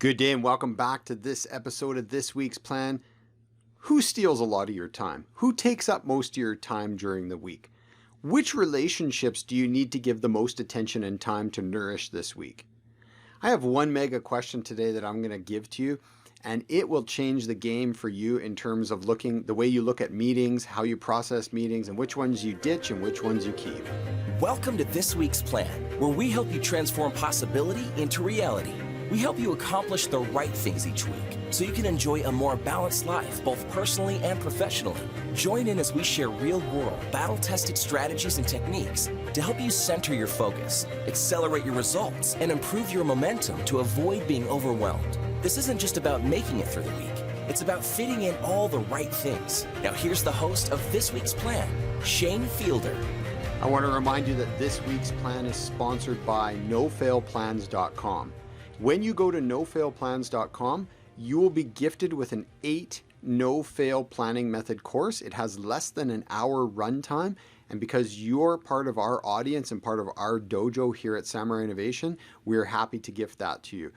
Good day and welcome back to this episode of this week's plan. Who steals a lot of your time? Who takes up most of your time during the week? Which relationships do you need to give the most attention and time to nourish this week? I have one mega question today that I'm going to give to you, and it will change the game for you in terms of the way you look at meetings, how you process meetings, and which ones you ditch and which ones you keep. Welcome to this week's plan, where we help you transform possibility into reality. We help you accomplish the right things each week so you can enjoy a more balanced life, both personally and professionally. Join in as we share real-world, battle-tested strategies and techniques to help you center your focus, accelerate your results, and improve your momentum to avoid being overwhelmed. This isn't just about making it through the week. It's about fitting in all the right things. Now here's the host of this week's plan, Shane Fielder. I want to remind you that this week's plan is sponsored by nofailplans.com. When you go to nofailplans.com, you will be gifted with an 8 no-fail planning method course. It has less than an hour runtime, and because you're part of our audience and part of our dojo here at Samurai Innovation, we're happy to gift that to you.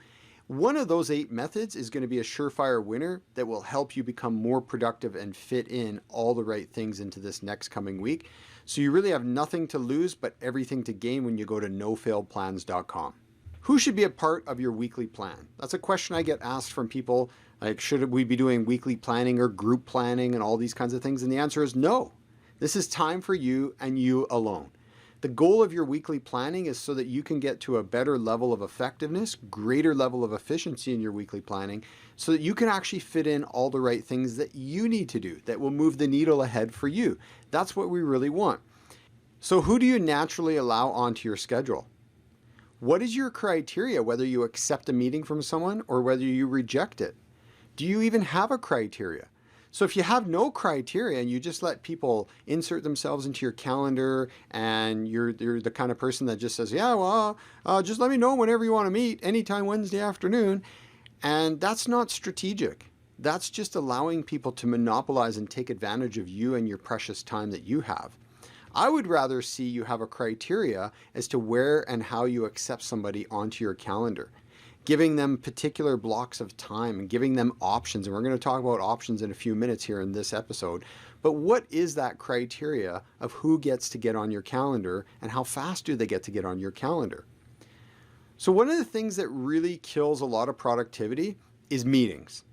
One of those 8 methods is going to be a surefire winner that will help you become more productive and fit in all the right things into this next coming week. So you really have nothing to lose but everything to gain when you go to nofailplans.com. Who should be a part of your weekly plan? That's a question I get asked from people, like, should we be doing weekly planning or group planning and all these kinds of things? And the answer is no. This is time for you and you alone. The goal of your weekly planning is so that you can get to a better level of effectiveness, greater level of efficiency in your weekly planning, so that you can actually fit in all the right things that you need to do that will move the needle ahead for you. That's what we really want. So who do you naturally allow onto your schedule? What is your criteria whether you accept a meeting from someone or whether you reject it? Do you even have a criteria? So if you have no criteria and you just let people insert themselves into your calendar and you're the kind of person that just says, yeah, well, just let me know whenever you want to meet, anytime Wednesday afternoon, and that's not strategic. That's just allowing people to monopolize and take advantage of you and your precious time that you have. I would rather see you have a criteria as to where and how you accept somebody onto your calendar, giving them particular blocks of time and giving them options. And we're going to talk about options in a few minutes here in this episode. But what is that criteria of who gets to get on your calendar and how fast do they get to get on your calendar? So one of the things that really kills a lot of productivity is meetings,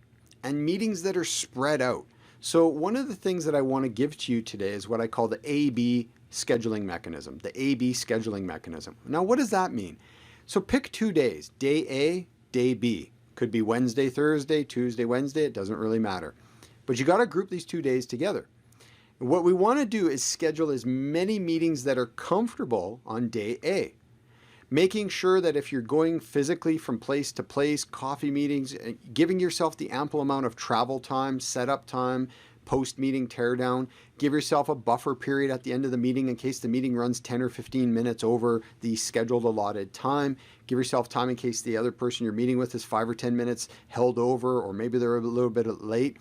and meetings that are spread out. So one of the things that I want to give to you today is what I call the A-B scheduling mechanism, the A-B scheduling mechanism. Now, what does that mean? So pick 2 days, day A, day B. Could be Wednesday, Thursday, Tuesday, Wednesday, it doesn't really matter. But you got to group these 2 days together. And what we want to do is schedule as many meetings that are comfortable on day A. Making sure that if you're going physically from place to place, coffee meetings, giving yourself the ample amount of travel time, setup time, post-meeting teardown, give yourself a buffer period at the end of the meeting in case the meeting runs 10 or 15 minutes over the scheduled allotted time. Give yourself time in case the other person you're meeting with is 5 or 10 minutes held over, or maybe they're a little bit late.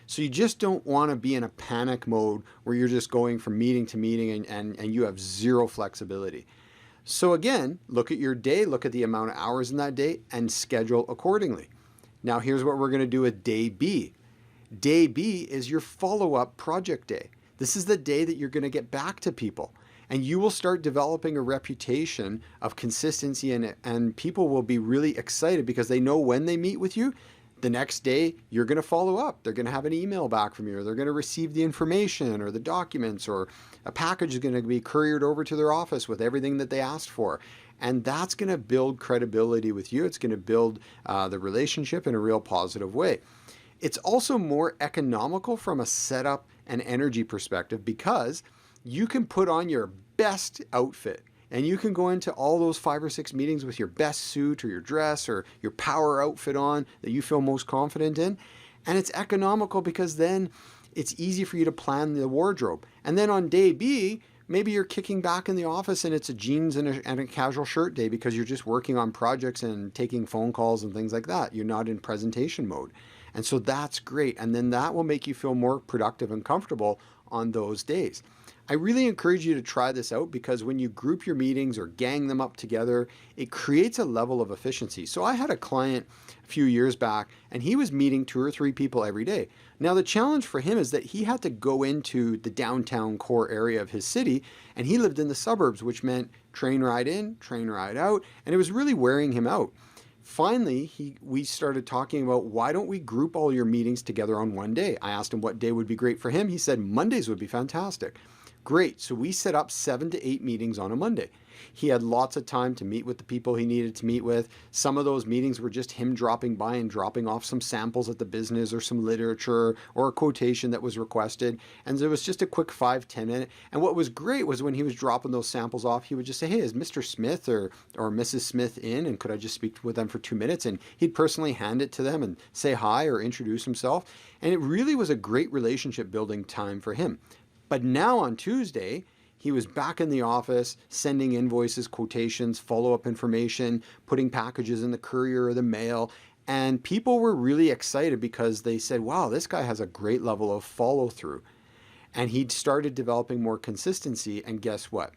So you just don't want to be in a panic mode where you're just going from meeting to meeting and you have zero flexibility. So again, look at your day, look at the amount of hours in that day, and schedule accordingly. Now here's what we're going to do with day B. Day B is your follow-up project day. This is the day that you're going to get back to people, and you will start developing a reputation of consistency, and people will be really excited because they know when they meet with you, the next day you're going to follow up. They're going to have an email back from you, or they're going to receive the information or the documents, or a package is going to be couriered over to their office with everything that they asked for. And that's going to build credibility with you. It's going to build the relationship in a real positive way. It's also more economical from a setup and energy perspective because you can put on your best outfit. And you can go into all those 5 or 6 meetings with your best suit or your dress or your power outfit on that you feel most confident in. And it's economical because then it's easy for you to plan the wardrobe. And then on day B, maybe you're kicking back in the office and it's a jeans and a casual shirt day because you're just working on projects and taking phone calls and things like that. You're not in presentation mode. And so that's great. And then that will make you feel more productive and comfortable on those days. I really encourage you to try this out because when you group your meetings or gang them up together, it creates a level of efficiency. So I had a client a few years back and he was meeting 2 or 3 people every day. Now the challenge for him is that he had to go into the downtown core area of his city and he lived in the suburbs, which meant train ride in, train ride out, and it was really wearing him out. Finally, we started talking about why don't we group all your meetings together on one day? I asked him what day would be great for him. He said Mondays would be fantastic. Great. So we set up 7 to 8 meetings on a Monday. He had lots of time to meet with the people he needed to meet with. Some of those meetings were just him dropping by and dropping off some samples at the business or some literature or a quotation that was requested. And it was just a quick 5-10 minute. And what was great was when he was dropping those samples off, he would just say, hey, is Mr. Smith or Mrs. Smith in? And could I just speak with them for 2 minutes? And he'd personally hand it to them and say hi or introduce himself. And it really was a great relationship building time for him. But now on Tuesday, he was back in the office, sending invoices, quotations, follow-up information, putting packages in the courier or the mail. And people were really excited because they said, wow, this guy has a great level of follow-through. And he'd started developing more consistency. And guess what?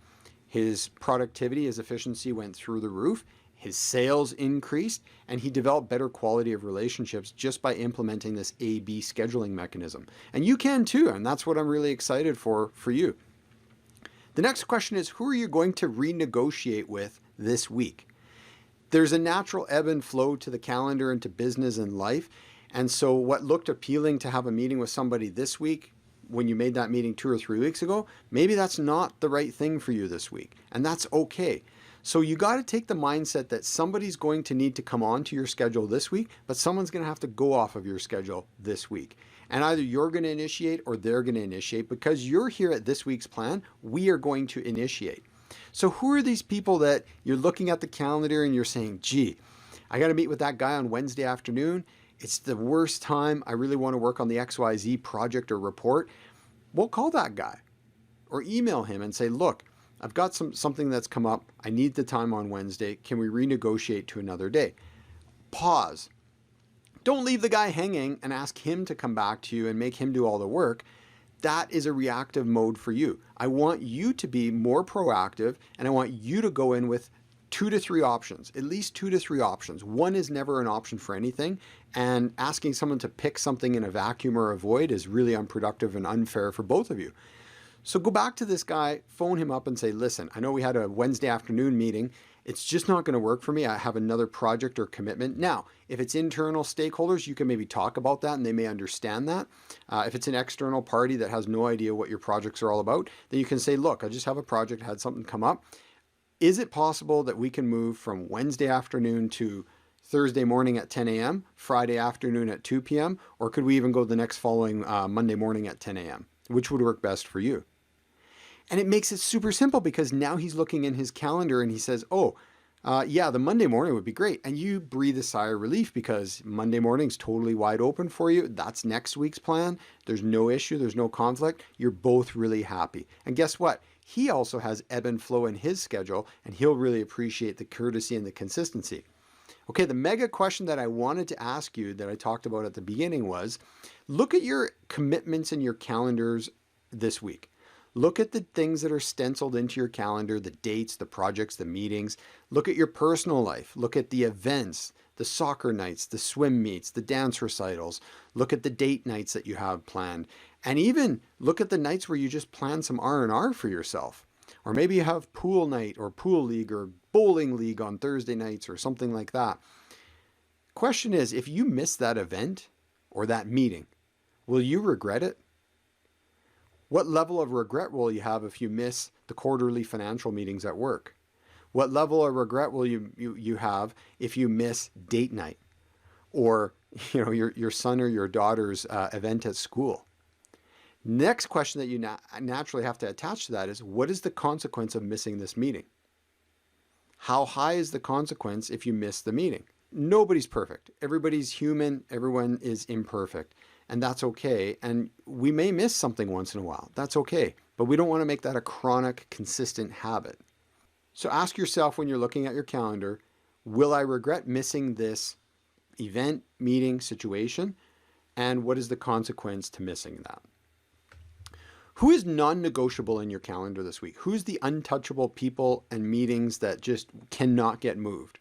His productivity, his efficiency went through the roof. His sales increased, and he developed better quality of relationships just by implementing this A/B scheduling mechanism. And you can too, and that's what I'm really excited for you. The next question is, who are you going to renegotiate with this week? There's a natural ebb and flow to the calendar and to business and life. And so what looked appealing to have a meeting with somebody this week, when you made that meeting 2 or 3 weeks ago, maybe that's not the right thing for you this week. And that's okay. So you got to take the mindset that somebody's going to need to come onto your schedule this week, but someone's going to have to go off of your schedule this week. And either you're going to initiate or they're going to initiate. Because you're here at this week's plan, we are going to initiate. So who are these people that you're looking at the calendar and you're saying, gee, I got to meet with that guy on Wednesday afternoon. It's the worst time. I really want to work on the XYZ project or report. Well, call that guy or email him and say, look, I've got something that's come up. I need the time on Wednesday. Can we renegotiate to another day? Pause. Don't leave the guy hanging and ask him to come back to you and make him do all the work. That is a reactive mode for you. I want you to be more proactive, and I want you to go in with 2 to 3 options, at least 2 to 3 options. One is never an option for anything, and asking someone to pick something in a vacuum or a void is really unproductive and unfair for both of you. So go back to this guy, phone him up and say, listen, I know we had a Wednesday afternoon meeting. It's just not going to work for me. I have another project or commitment. Now, if it's internal stakeholders, you can maybe talk about that and they may understand that. If it's an external party that has no idea what your projects are all about, then you can say, look, I just have a project, had something come up. Is it possible that we can move from Wednesday afternoon to Thursday morning at 10 a.m., Friday afternoon at 2 p.m., or could we even go the next following Monday morning at 10 a.m.? Which would work best for you? And it makes it super simple because now he's looking in his calendar and he says, oh, yeah, the Monday morning would be great. And you breathe a sigh of relief because Monday morning's totally wide open for you. That's next week's plan. There's no issue. There's no conflict. You're both really happy. And guess what? He also has ebb and flow in his schedule, and he'll really appreciate the courtesy and the consistency. Okay, the mega question that I wanted to ask you that I talked about at the beginning was, look at your commitments in your calendars this week. Look at the things that are stenciled into your calendar, the dates, the projects, the meetings. Look at your personal life. Look at the events, the soccer nights, the swim meets, the dance recitals. Look at the date nights that you have planned. And even look at the nights where you just plan some R&R for yourself. Or maybe you have pool night or pool league or bowling league on Thursday nights or something like that. Question is, if you miss that event or that meeting, will you regret it? What level of regret will you have if you miss the quarterly financial meetings at work? What level of regret will you have if you miss date night or your son or your daughter's event at school? Next question that you naturally have to attach to that is, what is the consequence of missing this meeting? How high is the consequence if you miss the meeting? Nobody's perfect. Everybody's human. Everyone is imperfect. And that's okay. And we may miss something once in a while. That's okay. But we don't want to make that a chronic, consistent habit. So ask yourself when you're looking at your calendar, will I regret missing this event, meeting, situation? And what is the consequence to missing that? Who is non-negotiable in your calendar this week? Who's the untouchable people and meetings that just cannot get moved?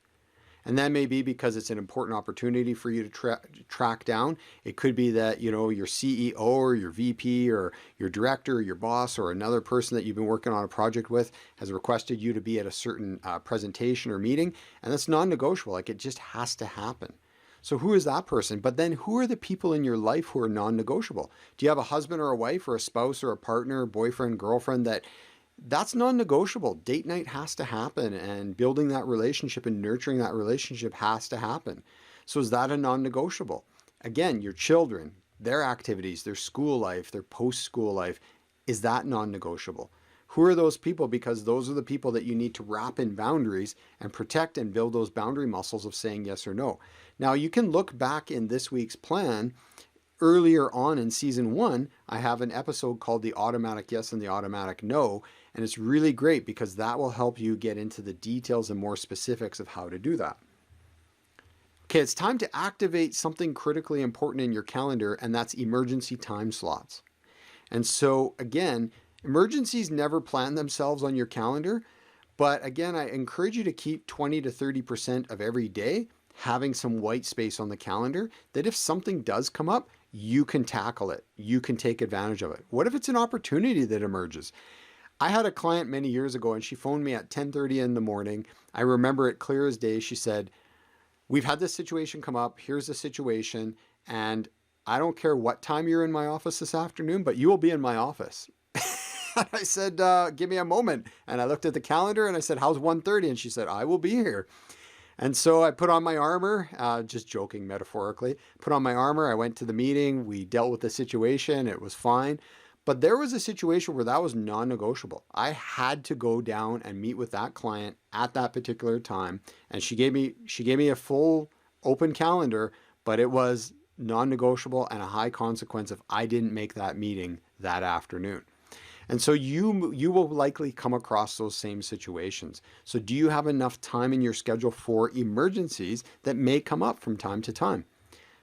And that may be because it's an important opportunity for you to track down. It could be that, your CEO or your VP or your director or your boss or another person that you've been working on a project with has requested you to be at a certain presentation or meeting, and that's non-negotiable. Like, it just has to happen. So who is that person? But then who are the people in your life who are non-negotiable? Do you have a husband or a wife or a spouse or a partner, boyfriend, girlfriend that's non-negotiable? Date night has to happen, and building that relationship and nurturing that relationship has to happen. So is that a non-negotiable? Again, your children, their activities, their school life, their post-school life, is that non-negotiable? Who are those people? Because those are the people that you need to wrap in boundaries and protect and build those boundary muscles of saying yes or no. Now, you can look back in this week's plan. Earlier on in season 1, I have an episode called The Automatic Yes and the Automatic No, and it's really great because that will help you get into the details and more specifics of how to do that. Okay, it's time to activate something critically important in your calendar, and that's emergency time slots. And so again, emergencies never plan themselves on your calendar, but again, I encourage you to keep 20 to 30% of every day having some white space on the calendar, that if something does come up, you can tackle it. You can take advantage of it. What if it's an opportunity that emerges? I had a client many years ago, and she phoned me at 10:30 in the morning. I remember it clear as day. She said, "We've had this situation come up. Here's the situation. And I don't care what time you're in my office this afternoon, but you will be in my office." And I said, "Give me a moment." And I looked at the calendar and I said, "How's 1:30?" And she said, "I will be here." And so I put on my armor, just joking metaphorically, put on my armor. I went to the meeting. We dealt with the situation. It was fine. But there was a situation where that was non-negotiable. I had to go down and meet with that client at that particular time. And she gave me a full open calendar, but it was non-negotiable and a high consequence if I didn't make that meeting that afternoon. And so you will likely come across those same situations. So do you have enough time in your schedule for emergencies that may come up from time to time?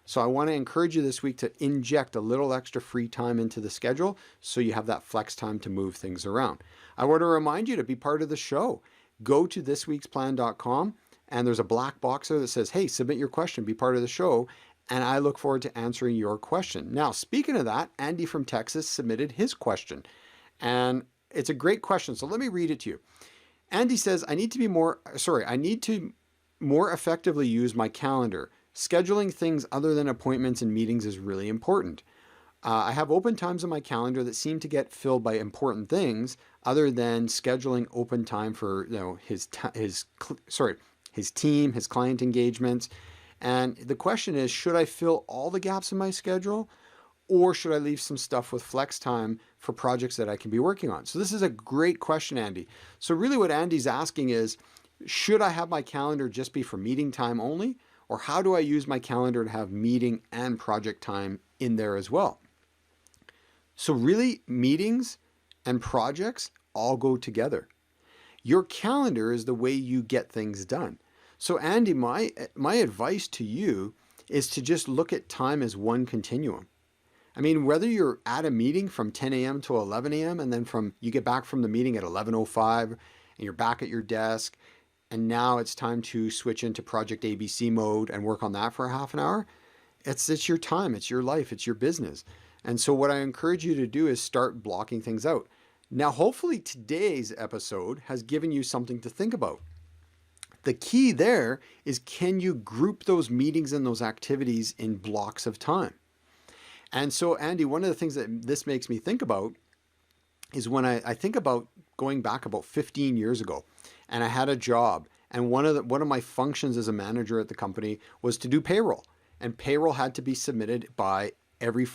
So I want to encourage you this week to inject a little extra free time into the schedule so you have that flex time to move things around. I want to remind you to be part of the show. Go to thisweeksplan.com, and there's a black box there that says, "Hey, submit your question, be part of the show." And I look forward to answering your question. Now, speaking of that, Andy from Texas submitted his question. And it's a great question. So let me read it to you. Andy says, I need to more effectively use my calendar. Scheduling things other than appointments and meetings is really important. I have open times on my calendar that seem to get filled by important things other than scheduling open time for his team, his client engagements. And the question is, should I fill all the gaps in my schedule, or should I leave some stuff with flex time for projects that I can be working on? So this is a great question, Andy. So really what Andy's asking is, should I have my calendar just be for meeting time only? Or how do I use my calendar to have meeting and project time in there as well? So really, meetings and projects all go together. Your calendar is the way you get things done. So Andy, my advice to you is to just look at time as one continuum. I mean, whether you're at a meeting from 10 a.m. to 11 a.m. and then you get back from the meeting at 11:05 and you're back at your desk and now it's time to switch into Project ABC mode and work on that for a half an hour, it's your time, it's your life, it's your business. And so what I encourage you to do is start blocking things out. Now, hopefully today's episode has given you something to think about. The key there is, can you group those meetings and those activities in blocks of time? And so, Andy, one of the things that this makes me think about is when I think about going back about 15 years ago, and I had a job, and one of my functions as a manager at the company was to do payroll, and payroll had to be submitted by every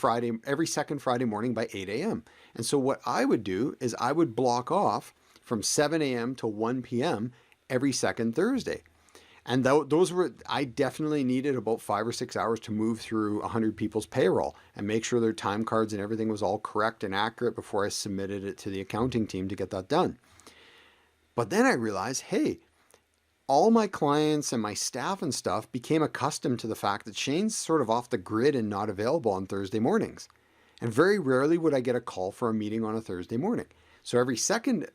second Friday morning by 8 a.m. And so what I would do is I would block off from 7 a.m. to 1 p.m. every second Thursday. And I definitely needed about 5 or 6 hours to move through 100 people's payroll and make sure their time cards and everything was all correct and accurate before I submitted it to the accounting team to get that done. But then I realized, hey, all my clients and my staff and stuff became accustomed to the fact that Shane's sort of off the grid and not available on Thursday mornings. And very rarely would I get a call for a meeting on a Thursday morning. So every second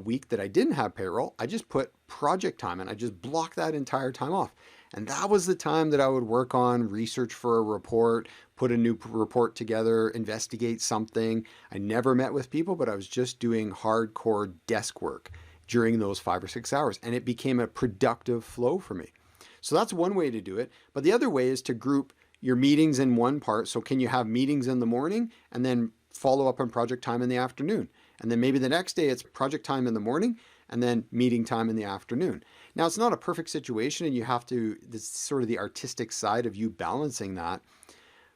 week that I didn't have payroll, I just put project time and I just blocked that entire time off. And that was the time that I would work on research for a report, put a new report together, investigate something. I never met with people, but I was just doing hardcore desk work during those 5 or 6 hours. And it became a productive flow for me. So that's one way to do it. But the other way is to group your meetings in one part. So can you have meetings in the morning and then follow up on project time in the afternoon? And then maybe the next day it's project time in the morning and then meeting time in the afternoon. Now, it's not a perfect situation and you have to, this is sort of the artistic side of you balancing that.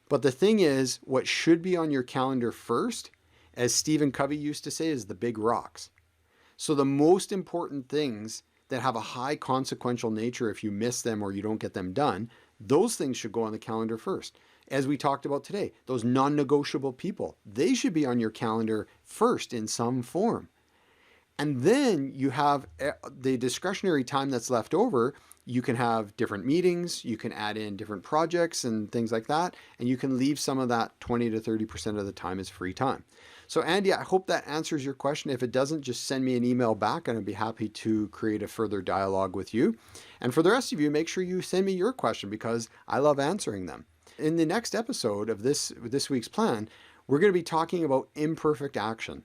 But the thing is, what should be on your calendar first, as Stephen Covey used to say, is the big rocks. So the most important things that have a high consequential nature, if you miss them or you don't get them done, those things should go on the calendar first. As we talked about today, those non-negotiable people, they should be on your calendar first in some form. And then you have the discretionary time that's left over. You can have different meetings, you can add in different projects and things like that, and you can leave some of that 20 to 30% of the time as free time. So Andy, I hope that answers your question. If it doesn't, just send me an email back and I'd be happy to create a further dialogue with you. And for the rest of you, make sure you send me your question because I love answering them. In the next episode of this week's plan, we're going to be talking about imperfect action.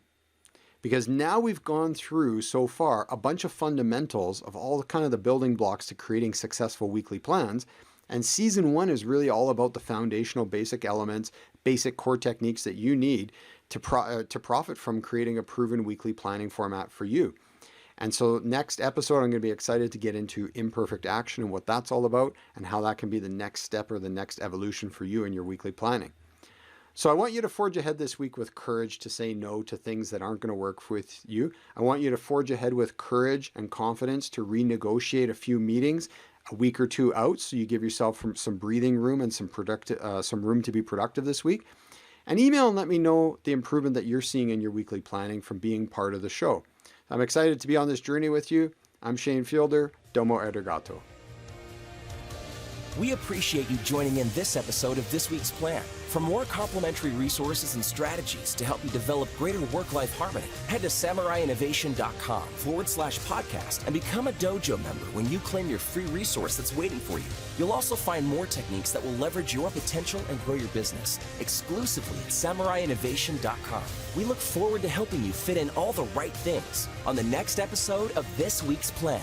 Because now we've gone through so far a bunch of fundamentals of all kind of the building blocks to creating successful weekly plans. And season 1 is really all about the foundational basic elements, basic core techniques that you need to profit from creating a proven weekly planning format for you. And so next episode, I'm going to be excited to get into imperfect action and what that's all about and how that can be the next step or the next evolution for you in your weekly planning. So I want you to forge ahead this week with courage to say no to things that aren't going to work with you. I want you to forge ahead with courage and confidence to renegotiate a few meetings a week or two out, so you give yourself some breathing room and some room to be productive this week. And email and let me know the improvement that you're seeing in your weekly planning from being part of the show. I'm excited to be on this journey with you. I'm Shane Fielder. Domo arigato. We appreciate you joining in this episode of This Week's Plan. For more complimentary resources and strategies to help you develop greater work-life harmony, head to samuraiinnovation.com/podcast and become a dojo member when you claim your free resource that's waiting for you. You'll also find more techniques that will leverage your potential and grow your business exclusively at samuraiinnovation.com. We look forward to helping you fit in all the right things on the next episode of This Week's Plan.